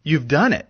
You've done it.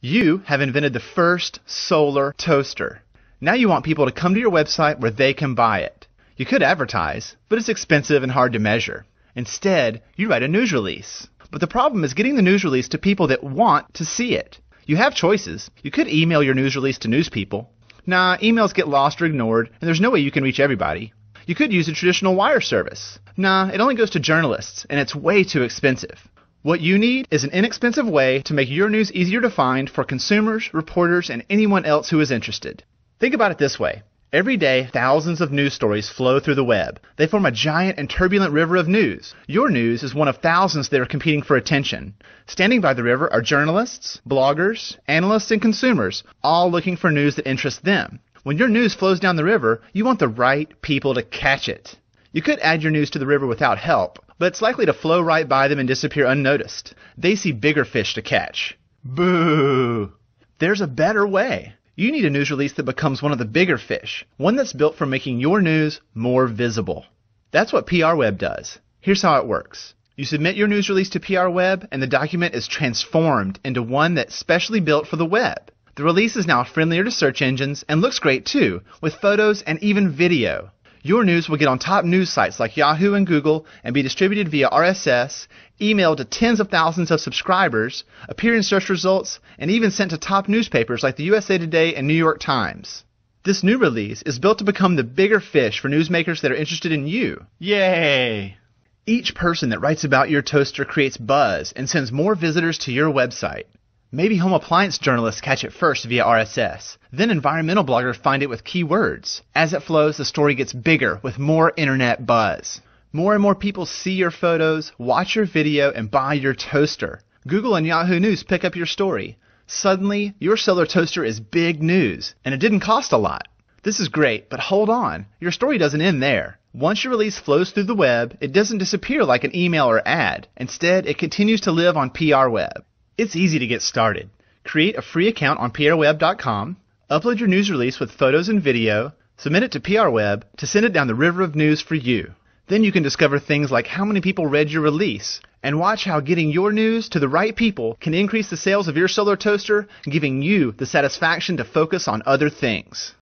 You have invented the first solar toaster. Now you want people to come to your website where they can buy it. You could advertise, but it's expensive and hard to measure. Instead, you write a news release. But the problem is getting the news release to people that want to see it. You have choices. You could email your news release to news people. Nah, emails get lost or ignored, and there's no way you can reach everybody. You could use a traditional wire service. Nah, it only goes to journalists, and it's way too expensive. What you need is an inexpensive way to make your news easier to find for consumers, reporters, and anyone else who is interested. Think about it this way. Every day, thousands of news stories flow through the web. They form a giant and turbulent river of news. Your news is one of thousands that are competing for attention. Standing by the river are journalists, bloggers, analysts, and consumers, all looking for news that interests them. When your news flows down the river, you want the right people to catch it. You could add your news to the river without help, but it's likely to flow right by them and disappear unnoticed. They see bigger fish to catch. Boo! There's a better way. You need a news release that becomes one of the bigger fish, one that's built for making your news more visible. That's what PR Web does. Here's how it works. You submit your news release to PR Web, and the document is transformed into one that's specially built for the web. The release is now friendlier to search engines and looks great too, with photos and even video. Your news will get on top news sites like Yahoo and Google and be distributed via RSS, emailed to tens of thousands of subscribers, appear in search results, and even sent to top newspapers like the USA Today and New York Times. This new release is built to become the bigger fish for newsmakers that are interested in you. Yay! Each person that writes about your toaster creates buzz and sends more visitors to your website. Maybe home appliance journalists catch it first via RSS. Then environmental bloggers find it with keywords. As it flows, the story gets bigger with more internet buzz. More and more people see your photos, watch your video, and buy your toaster. Google and Yahoo News pick up your story. Suddenly, your solar toaster is big news, and it didn't cost a lot. This is great, but hold on. Your story doesn't end there. Once your release flows through the web, it doesn't disappear like an email or ad. Instead, it continues to live on PR Web. It's easy to get started. Create a free account on prweb.com, upload your news release with photos and video, submit it to PR Web to send it down the river of news for you. Then you can discover things like how many people read your release, and watch how getting your news to the right people can increase the sales of your solar toaster, giving you the satisfaction to focus on other things.